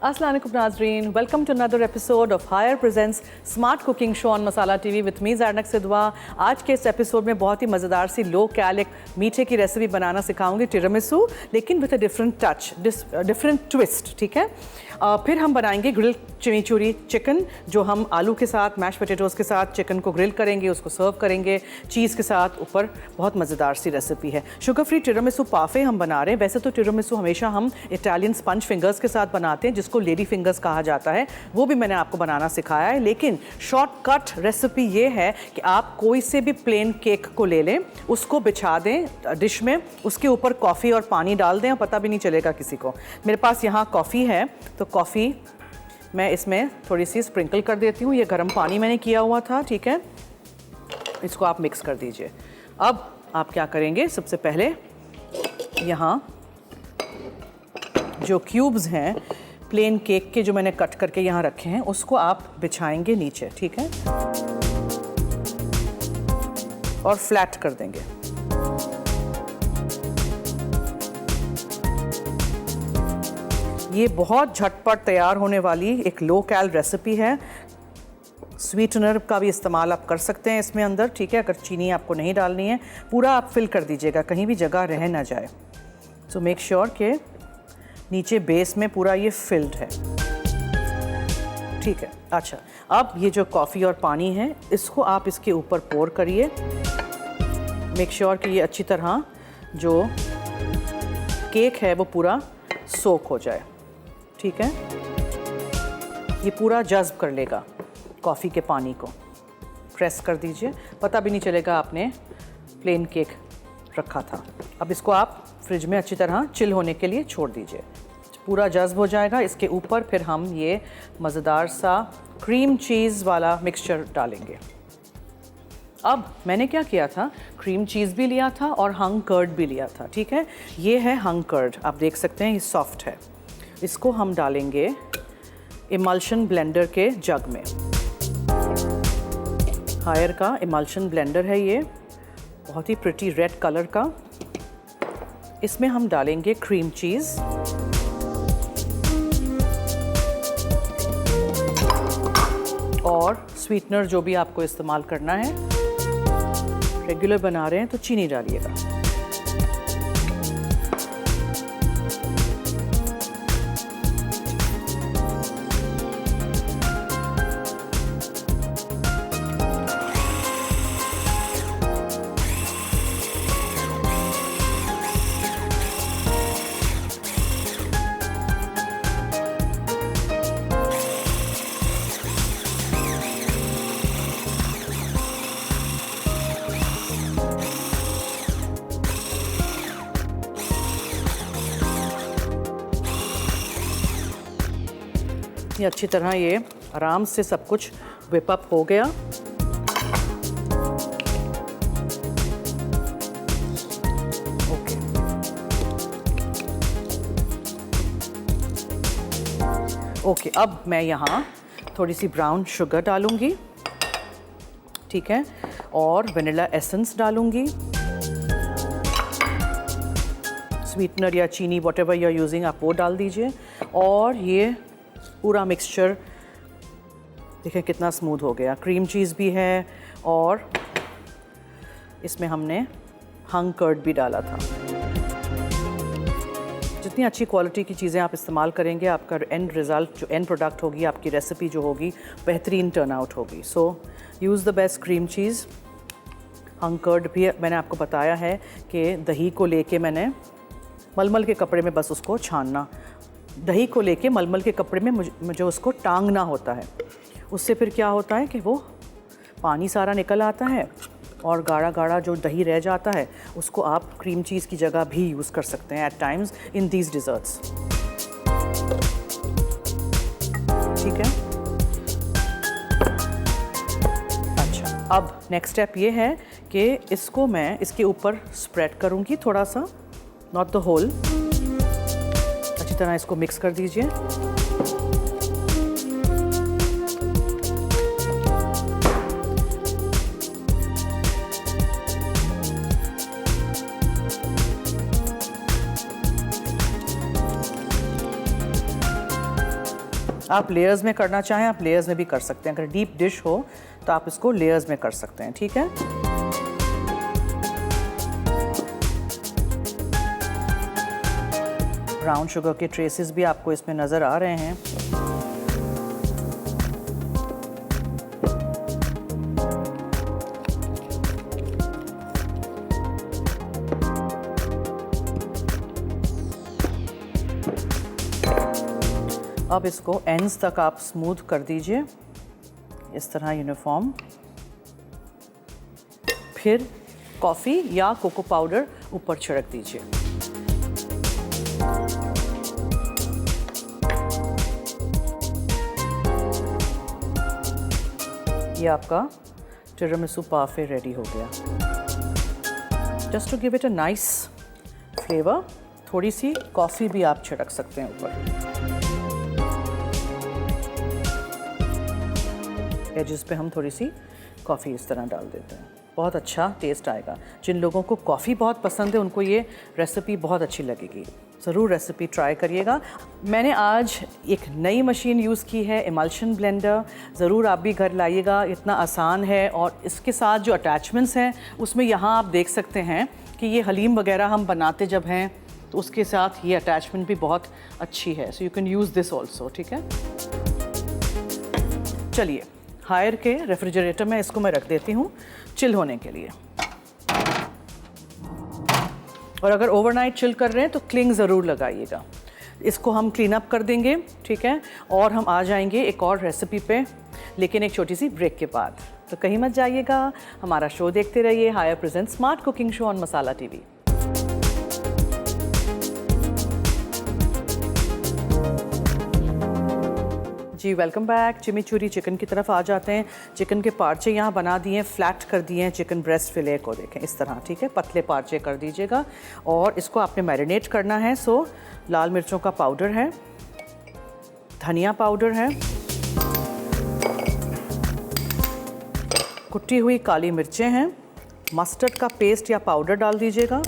अस्सलाम वालेकुम नाज़रीन, welcome to another episode of Haier presents smart cooking show on Masala TV with me Zarnak Sidhwa. आज के इस एपिसोड में बहुत ही मज़ेदार सी लो कैलिक मीठे की रेसिपी बनाना सिखाऊंगी, टिरामिसू, लेकिन with a different touch, different twist. ठीक है, फिर हम बनाएंगे ग्रिल चिमिचूरी चिकन, जो हम आलू के साथ, मैश पोटैटोज़ के साथ चिकन को ग्रिल करेंगे, उसको सर्व करेंगे चीज़ के साथ ऊपर। बहुत मज़ेदार सी रेसिपी है। शुगर फ्री टिरामिसू पाफे हम बना रहे हैं। वैसे तो टिरामिसू हमेशा हम इटालियन स्पंज फिंगर्स के साथ बनाते हैं, जिसको लेडी फिंगर्स कहा जाता है, वो भी मैंने आपको बनाना सिखाया है। लेकिन शॉर्टकट रेसिपी ये है कि आप कोई से भी प्लेन केक को ले लें, उसको बिछा दें डिश में, उसके ऊपर कॉफ़ी और पानी डाल दें और पता भी नहीं चलेगा किसी को। मेरे पास यहाँ कॉफ़ी है, तो कॉफ़ी मैं इसमें थोड़ी सी स्प्रिंकल कर देती हूँ। ये गर्म पानी मैंने किया हुआ था, ठीक है। इसको आप मिक्स कर दीजिए। अब आप क्या करेंगे, सबसे पहले यहाँ जो क्यूब्स हैं प्लेन केक के, जो मैंने कट करके यहाँ रखे हैं, उसको आप बिछाएंगे नीचे, ठीक है, और फ्लैट कर देंगे। ये बहुत झटपट तैयार होने वाली एक लो कैल रेसिपी है। स्वीटनर का भी इस्तेमाल आप कर सकते हैं इसमें अंदर, ठीक है, अगर चीनी आपको नहीं डालनी है। पूरा आप फिल कर दीजिएगा, कहीं भी जगह रह ना जाए। सो मेक श्योर कि नीचे बेस में पूरा ये फिल्ड है, ठीक है। अच्छा, अब ये जो कॉफ़ी और पानी है, इसको आप इसके ऊपर पोर करिए। मेक श्योर कि ये अच्छी तरह जो केक है वो पूरा सोक हो जाए, ठीक है। ये पूरा जज्ब कर लेगा कॉफ़ी के पानी को। प्रेस कर दीजिए, पता भी नहीं चलेगा आपने प्लेन केक रखा था। अब इसको आप फ्रिज में अच्छी तरह चिल होने के लिए छोड़ दीजिए। पूरा जज्ब हो जाएगा। इसके ऊपर फिर हम ये मज़ेदार सा क्रीम चीज़ वाला मिक्सचर डालेंगे। अब मैंने क्या किया था, क्रीम चीज़ भी लिया था और हंग कर्ड भी लिया था, ठीक है। ये है हंग कर्ड, आप देख सकते हैं ये सॉफ्ट है। इसको हम डालेंगे इमल्शन ब्लेंडर के जग में। हायर का इमल्शन ब्लेंडर है ये, बहुत ही प्रिटी रेड कलर का। इसमें हम डालेंगे क्रीम चीज़, और स्वीटनर जो भी आपको इस्तेमाल करना है। रेगुलर बना रहे हैं तो चीनी डालिएगा। ये अच्छी तरह ये आराम से सब कुछ whip up हो गया। ओके, ओके, अब मैं यहाँ थोड़ी सी ब्राउन शुगर डालूंगी, ठीक है, और वनीला एसेंस डालूंगी। स्वीटनर या चीनी व्हाटएवर यू आर यूजिंग, आप वो डाल दीजिए। और ये पूरा मिक्सचर देखिए कितना स्मूथ हो गया। क्रीम चीज़ भी है और इसमें हमने हंग कर्ड भी डाला था। जितनी अच्छी क्वालिटी की चीज़ें आप इस्तेमाल करेंगे, आपका एंड रिज़ल्ट, जो एंड प्रोडक्ट होगी, आपकी रेसिपी जो होगी, बेहतरीन टर्न आउट होगी। So use the best cream cheese. Hung curd भी मैंने आपको बताया है कि दही को लेके मैंने मलमल के कपड़े में बस उसको छानना, दही को लेके मलमल के कपड़े में मुझे उसको टांगना होता है। उससे फिर क्या होता है कि वो पानी सारा निकल आता है और गाढ़ा गाढ़ा जो दही रह जाता है, उसको आप क्रीम चीज़ की जगह भी यूज़ कर सकते हैं at times in these desserts, ठीक है। अच्छा, अब नेक्स्ट स्टेप ये है कि इसको मैं इसके ऊपर स्प्रेड करूँगी थोड़ा सा, नॉट द होल। अच्छी तरह इसको मिक्स कर दीजिए। आप लेयर्स में करना चाहें आप लेयर्स में भी कर सकते हैं। अगर डीप डिश हो तो आप इसको लेयर्स में कर सकते हैं, ठीक है। ब्राउन शुगर के ट्रेसेस भी आपको इसमें नज़र आ रहे हैं। अब इसको एंड्स तक आप स्मूथ कर दीजिए इस तरह यूनिफॉर्म। फिर कॉफ़ी या कोको पाउडर ऊपर छिड़क दीजिए। ये आपका टिरामिसू पाफे रेडी हो गया। Just to give it a nice flavour, थोड़ी सी कॉफ़ी भी आप छिड़क सकते हैं ऊपर। एजेस पे हम थोड़ी सी कॉफ़ी इस तरह डाल देते हैं, बहुत अच्छा टेस्ट आएगा। जिन लोगों को कॉफ़ी बहुत पसंद है उनको ये रेसिपी बहुत अच्छी लगेगी। ज़रूर रेसिपी ट्राई करिएगा। मैंने आज एक नई मशीन यूज़ की है, इमल्शन ब्लेंडर। ज़रूर आप भी घर लाइएगा, इतना आसान है। और इसके साथ जो अटैचमेंट्स हैं उसमें यहाँ आप देख सकते हैं कि ये हलीम वगैरह हम बनाते जब हैं तो उसके साथ ये अटैचमेंट भी बहुत अच्छी है। So you can use this also, ठीक है। चलिए हायर के रेफ्रिजरेटर में इसको मैं रख देती हूँ चिल होने के लिए। और अगर ओवरनाइट चिल कर रहे हैं तो क्लिंग ज़रूर लगाइएगा। इसको हम क्लीन अप कर देंगे, ठीक है। और हम आ जाएंगे एक और रेसिपी पे, लेकिन एक छोटी सी ब्रेक के बाद। तो कहीं मत जाइएगा, हमारा शो देखते रहिए। Haier present smart cooking show on Masala TV. जी वेलकम बैक। चिमिचूरी चिकन की तरफ आ जाते हैं। चिकन के पार्चे यहाँ बना दिए हैं, फ्लैट कर दिए हैं चिकन ब्रेस्ट फिले को, देखें इस तरह, ठीक है। पतले पार्चे कर दीजिएगा और इसको आपने मैरिनेट करना है। सो लाल मिर्चों का पाउडर है, धनिया पाउडर है, कुटी हुई काली मिर्चें हैं, मस्टर्ड का पेस्ट या पाउडर डाल दीजिएगा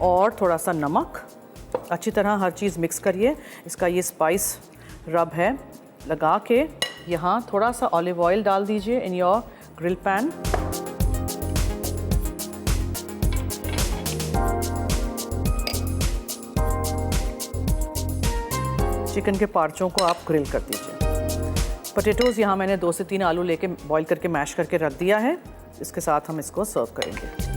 और थोड़ा सा नमक। अच्छी तरह हर चीज़ मिक्स करिए। इसका ये स्पाइस रब है, लगा के यहाँ थोड़ा सा ऑलिव ऑयल डाल दीजिए in your grill pan. Chicken के पार्चों को आप ग्रिल कर दीजिए। पोटैटोज़ यहाँ मैंने 2 से 3 आलू लेके बॉईल करके मैश करके रख दिया है। इसके साथ हम इसको सर्व करेंगे।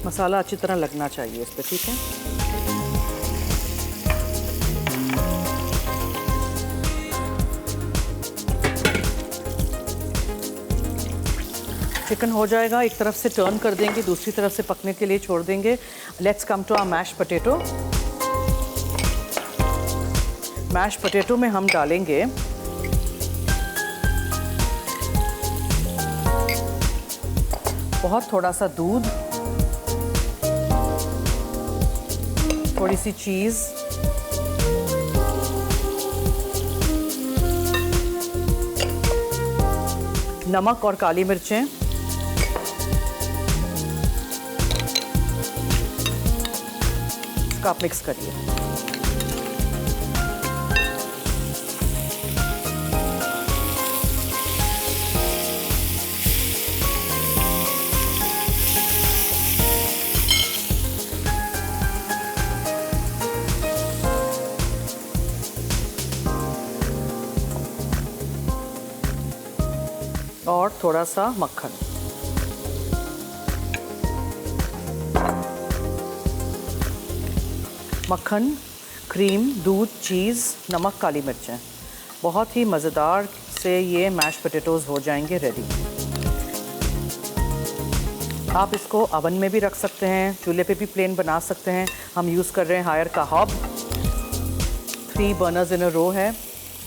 मसाला अच्छी तरह लगना चाहिए इस पे, ठीक है। चिकन हो जाएगा, एक तरफ से टर्न कर देंगे, दूसरी तरफ से पकने के लिए छोड़ देंगे। Let's come to our mash potato. Mash potato में हम डालेंगे बहुत थोड़ा सा दूध, थोड़ी सी चीज़, नमक और काली मिर्चें, इसका आप मिक्स करिए। और थोड़ा सा मक्खन। मक्खन, क्रीम, दूध, चीज़, नमक, काली मिर्चें, बहुत ही मज़ेदार से ये मैश पोटैटोज़ हो जाएंगे रेडी। आप इसको अवन में भी रख सकते हैं, चूल्हे पे भी प्लेन बना सकते हैं। हम यूज़ कर रहे हैं हायर का हॉब, 3 बर्नर्स इन अ रो है,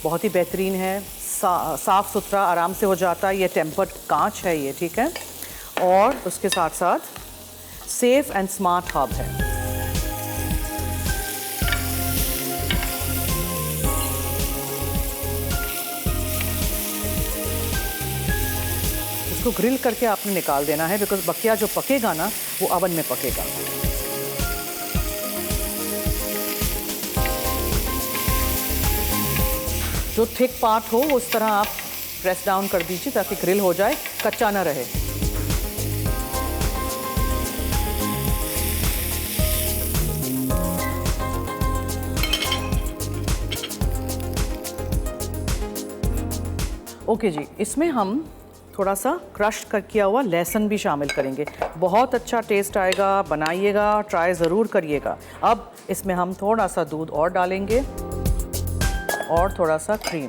बहुत ही बेहतरीन है, साफ़ सुथरा आराम से हो जाता है। ये टेम्पर्ड कांच है ये, ठीक है। और उसके साथ साथ सेफ एंड स्मार्ट हब है। इसको ग्रिल करके आपने निकाल देना है, बिकॉज बकिया जो पकेगा ना वो अवन में पकेगा। जो थिक पार्ट हो उस तरह आप प्रेस डाउन कर दीजिए ताकि ग्रिल हो जाए, कच्चा ना रहे। ओके जी, इसमें हम थोड़ा सा क्रश किया हुआ लहसुन भी शामिल करेंगे। बहुत अच्छा टेस्ट आएगा, बनाइएगा, ट्राई ज़रूर करिएगा। अब इसमें हम थोड़ा सा दूध और डालेंगे और थोड़ा सा क्रीम।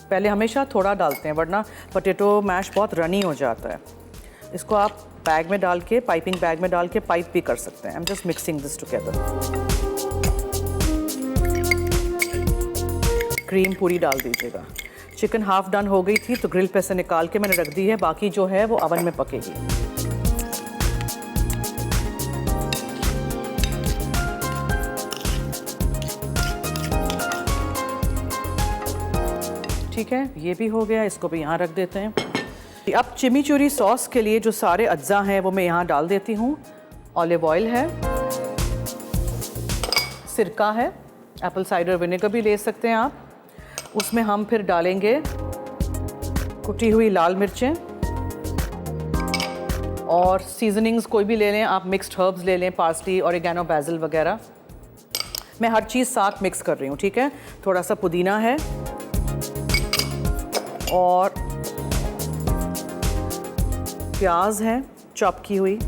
पहले हमेशा थोड़ा डालते हैं वरना पोटैटो मैश बहुत रनी हो जाता है। इसको आप बैग में डाल के, पाइपिंग बैग में डाल के पाइप भी कर सकते हैं। I am just mixing this together. Cream पूरी डाल दीजिएगा। चिकन हाफ डन हो गई थी तो ग्रिल पे से निकाल के मैंने रख दी है, बाकी जो है वो अवन में पकेगी। ठीक है, ये भी हो गया, इसको भी यहाँ रख देते हैं। अब चिमीचूरी सॉस के लिए जो सारे अज्जा हैं वो मैं यहाँ डाल देती हूँ। ऑलिव ऑयल है, सिरका है, एप्पल साइडर विनेगर भी ले सकते हैं आप। उसमें हम फिर डालेंगे कुटी हुई लाल मिर्चें और सीजनिंग्स कोई भी ले लें आप, मिक्स्ड हर्ब्स ले लें, पार्सली, ऑरिगेनो, बैसिल वगैरह। मैं हर चीज़ साथ मिक्स कर रही हूँ, ठीक है। थोड़ा सा पुदीना है और प्याज है चॉप की हुई,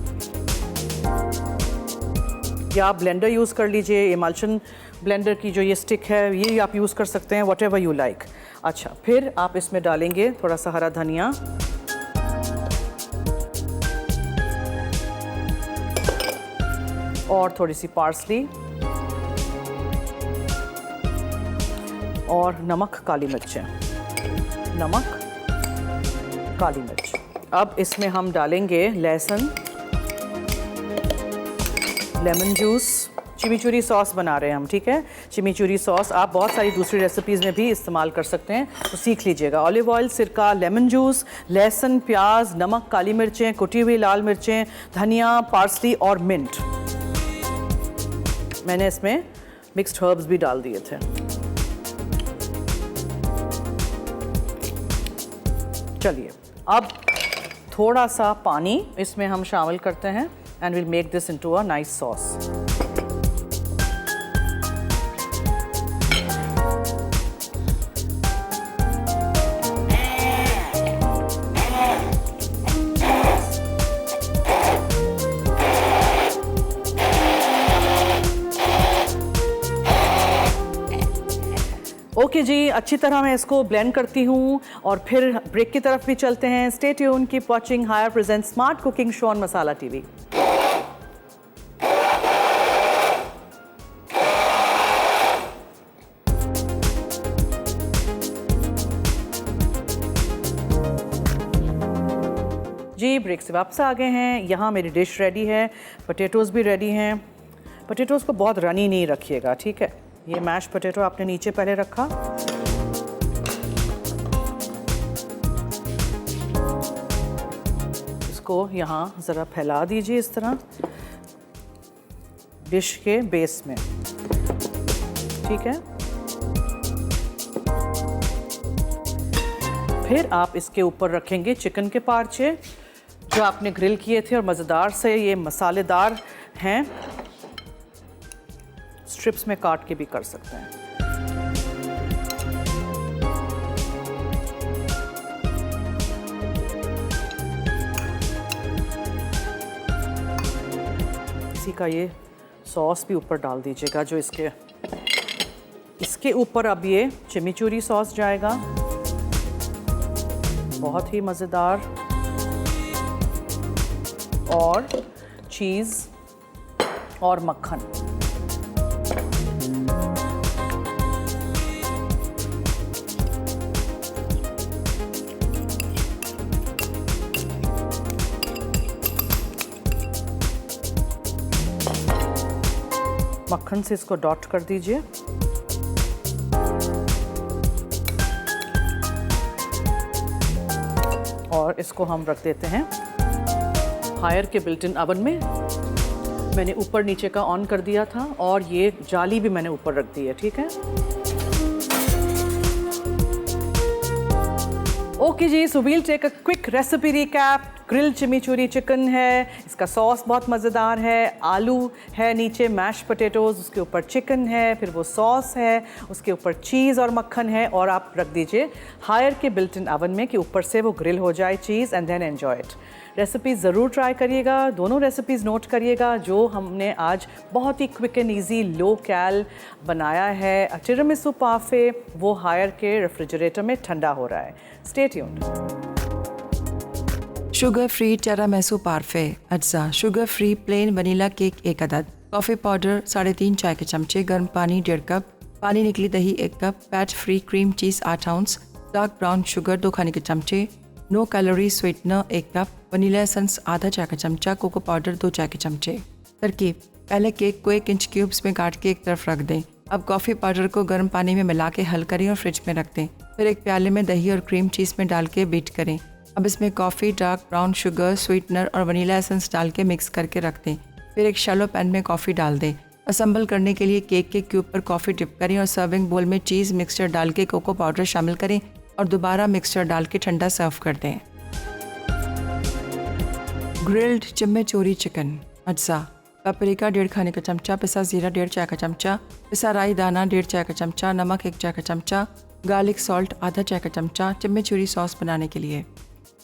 या आप ब्लेंडर यूज़ कर लीजिए। इमल्शन ब्लेंडर की जो ये स्टिक है ये आप यूज़ कर सकते हैं, वट एवर यू लाइक। अच्छा, फिर आप इसमें डालेंगे थोड़ा सा हरा धनिया और थोड़ी सी पार्सली और नमक, काली मिर्चें, नमक, काली मिर्च। अब इसमें हम डालेंगे लहसुन, लेमन जूस। चिमीचूरी सॉस बना रहे हैं हम, ठीक है। चिमीचूरी सॉस आप बहुत सारी दूसरी रेसिपीज़ में भी इस्तेमाल कर सकते हैं, तो सीख लीजिएगा। ऑलिव ऑयल, सिरका, लेमन जूस, लहसुन, प्याज, नमक, काली मिर्चें, कुटी हुई लाल मिर्चें, धनिया, पार्सली और मिंट। मैंने इसमें मिक्स्ड हर्ब्स भी डाल दिए थे। चलिए, अब थोड़ा सा पानी इसमें हम शामिल करते हैं and will make this into a nice sauce. Okay जी, अच्छी तरह मैं इसको ब्लेंड करती हूँ और फिर ब्रेक की तरफ भी चलते हैं। Stay tune, keep watching Haier present smart cooking show on Masala TV. जी, ब्रेक से वापस आ गए हैं। यहाँ मेरी डिश रेडी है, पोटैटोज़ भी रेडी हैं। पोटैटोज़ को बहुत रनी नहीं रखिएगा, ठीक है। ये मैश पोटैटो आपने नीचे पहले रखा, इसको यहाँ ज़रा फैला दीजिए इस तरह डिश के बेस में, ठीक है। फिर आप इसके ऊपर रखेंगे चिकन के पार्चे जो आपने ग्रिल किए थे और मज़ेदार से ये मसालेदार हैं। स्ट्रिप्स में काट के भी कर सकते हैं। इसी का ये सॉस भी ऊपर डाल दीजिएगा, जो इसके ऊपर अब ये चिमीचूरी सॉस जाएगा, बहुत ही मज़ेदार, और चीज़ और मक्खन। मक्खन से इसको डॉट कर दीजिए। और इसको हम रख देते हैं हायर के बिल्ट इन ओवन में। मैंने ऊपर नीचे का ऑन कर दिया था और ये जाली भी मैंने ऊपर रख दी है, ठीक है। ओके जी, so we'll take a quick recipe recap. Grill chimichurri chicken है, इसका सॉस बहुत मज़ेदार है, आलू है नीचे, मैश पोटैटोज़, उसके ऊपर चिकन है, फिर वो सॉस है, उसके ऊपर चीज़ और मक्खन है, और आप रख दीजिए हायर के बिल्ट इन ओवन में कि ऊपर से वो ग्रिल हो जाए चीज़, and then enjoy it. Recipe ज़रूर ट्राई करिएगा, दोनों रेसिपीज़ नोट करिएगा जो हमने आज बहुत ही quick and easy low cal बनाया है। टिरामिसू पाफे वो हायर के रेफ्रिजरेटर में ठंडा हो रहा है। Stay tuned. शुगर फ्री टिरामिसू पार्फे अज्जा। Sugar free plane vanilla cake 1 अदद, कॉफ़ी पाउडर 3.5 चाय के चमचे, गर्म पानी 1.5 कप, पानी निकली दही 1 cup, fat free cream cheese 8 ounce, dark brown sugar 2 खाने के चमचे, no calorie sweetener 1 cup, vanilla essence आधा चाय का चमचा, कोको पाउडर 2 चाय के चमचे। तरकीब: पहले केक को 1 इंच क्यूब्स में काट के एक तरफ रख दें। अब कॉफ़ी पाउडर को गर्म पानी में मिला के हल करें और फ्रिज में रख दें। फिर एक प्याले में दही और क्रीम चीज़ में डाल के बीट करें। अब इसमें coffee, dark brown sugar, sweetener और वनीला एसेंस डाल के मिक्स करके रख दें। फिर एक शैलो पैन में कॉफ़ी डाल दें। असेंबल करने के लिए केक के क्यूब पर कॉफ़ी डिप करें और सर्विंग बोल में चीज़ मिक्सचर डाल के कोको पाउडर शामिल करें और दोबारा मिक्सचर डाल के ठंडा सर्व कर दें। ग्रिल्ड चिमिचूरी चिकन अज्जा। पेपरिका 1.5 खाने का चमचा, पिसा ज़ीरा 1.5 चाय का चमचा, पिसा राई दाना 1.5 चाय का चमचा, नमक 1 चाय का चमचा, गार्लिक सॉल्ट आधा चाय का चमचा। चिमिचूरी सॉस बनाने के लिए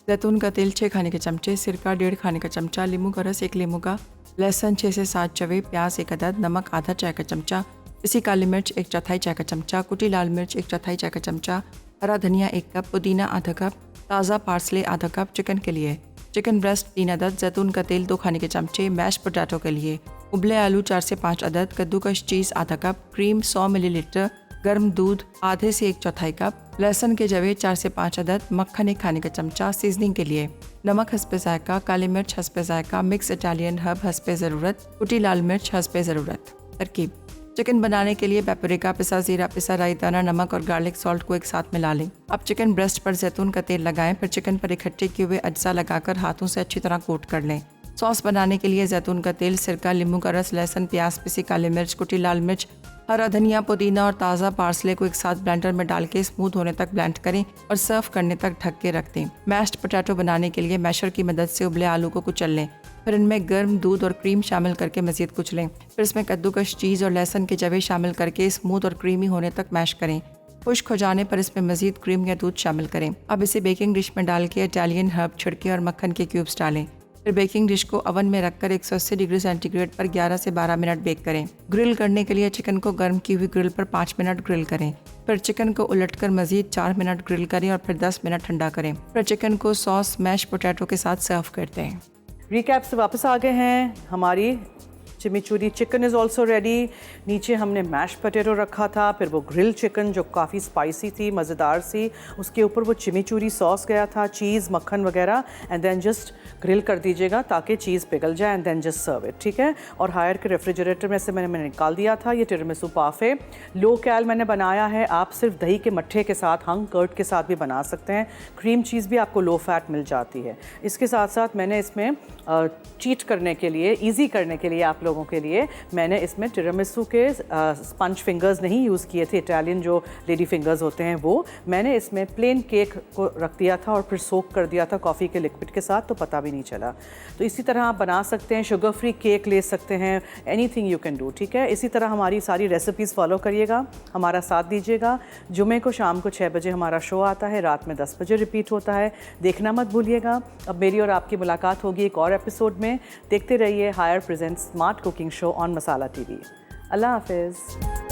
जैतून का तेल 6 खाने के चमचे, सिरका 1.5 खाने का चमचा, नींबू का रस 1 नींबू का, लहसुन 6 से 7 चवे, प्याज 1 अदद, नमक आधा चाय का चमचा, पिसी काली मिर्च 1/4 चाय का चमचा, कुटी लाल मिर्च 1/4 चाय का चमचा, हरा धनिया 1 कप, पुदीना आधा कप, ताज़ा पार्सले आधा कप। चिकन के लिए चिकन ब्रेस्ट 3 अदद, जैतून का तेल 2 खाने के चमचे। मैश पोटैटो के लिए उबले आलू 4 से 5 अदद, कद्दूकस चीज़ आधा कप, क्रीम 100 मिलीलीटर, गर्म दूध आधे से 1/4 कप, लहसुन के जवे 4 से 5 अदद, मक्खन 1 खाने का चमचा। सीजनिंग के लिए नमक हस्बे जायका, काली मिर्च हस्बे जायका, मिक्स इटालियन हर्ब हस्बे ज़रूरत, कुटी लाल मिर्च हस्बे ज़रूरत। तरकीब: चिकन बनाने के लिए पेपरिका, पिसा ज़ीरा, पिसा राई दाना, नमक और गार्लिक सॉल्ट को एक साथ मिला लें। अब चिकन ब्रेस्ट पर जैतून का तेल लगाएं, फिर चिकन पर इकट्ठे किए हुए अज्जा लगाकर हाथों से अच्छी तरह कोट कर लें। सॉस बनाने के लिए जैतून का तेल, सिरका, नींबू का रस, लहसुन, प्याज, पिसी काली मिर्च, कुटी लाल मिर्च, हरा धनिया, पुदीना और ताज़ा पार्सले को एक साथ ब्लेंडर में डाल के स्मूथ होने तक ब्लेंड करें और सर्व करने तक ढक के रख दें। मैश्ड पोटैटो बनाने के लिए मैशर की मदद से उबले आलू को कुचल लें, फिर इनमें गर्म दूध और क्रीम शामिल करके मज़ीद कुचलें। फिर इसमें कद्दूकस चीज़ और लहसुन के जवे शामिल करके स्मूथ और क्रीमी होने तक मैश करें। खुश्क हो जाने पर इसमें मज़ीद क्रीम या दूध शामिल करें। अब इसे बेकिंग डिश में डाल के इटालियन हर्ब छिड़के और मक्खन के क्यूब्स डालें। फिर बेकिंग डिश को ओवन में रखकर 180 डिग्री सेंटीग्रेड पर 11 से 12 मिनट बेक करें। ग्रिल करने के लिए चिकन को गर्म की हुई ग्रिल पर 5 मिनट ग्रिल करें। फिर चिकन को उलटकर मज़ीद 4 मिनट ग्रिल करें और फिर 10 मिनट ठंडा करें। फिर चिकन को सॉस मैश पोटैटो के साथ सर्व करते हैं। रिकैप से वापस आ गए हैं। हमारी चिमिचूरी चिकन इज़ ऑल्सो रेडी। नीचे हमने मैश पोटैटो रखा था, फिर वो ग्रिल चिकन जो काफ़ी स्पाइसी थी, मज़ेदार सी, उसके ऊपर वो चिमिचूरी सॉस गया था, चीज़, मक्खन वगैरह, एंड देन जस्ट ग्रिल कर दीजिएगा ताकि चीज़ पिघल जाए, and then just serve it, ठीक है। और हायर के रेफ्रिजरेटर में से मैंने निकाल दिया था। ये टिरामिसू पाफे लो कैल मैंने बनाया है। आप सिर्फ दही के मट्ठे के साथ, हंग कर्ड के साथ भी बना सकते हैं। क्रीम चीज़ भी आपको लो फैट मिल जाती है। इसके साथ साथ मैंने इसमें चीट करने के लिए, ईजी करने के लिए आप लोगों के लिए, मैंने इसमें टिरामिसू के स्पंज फिंगर्स नहीं यूज़ किए थे, इटालियन जो लेडी फिंगर्स होते हैं वो। मैंने इसमें प्लेन केक को रख दिया था और फिर सोक कर दिया था कॉफ़ी के लिक्विड के साथ, तो पता भी नहीं चला। तो इसी तरह आप बना सकते हैं। शुगर फ्री केक ले सकते हैं, एनीथिंग यू कैन डू, ठीक है। इसी तरह हमारी सारी रेसिपीज़ फॉलो करिएगा, हमारा साथ दीजिएगा। जुमे को शाम को 6 बजे हमारा शो आता है, रात में 10 बजे रिपीट होता है, देखना मत भूलिएगा। अब मेरी और आपकी मुलाकात होगी एक और एपिसोड में। देखते रहिए Haier presents smart cooking show on Masala TV. अल्लाह हाफिज़।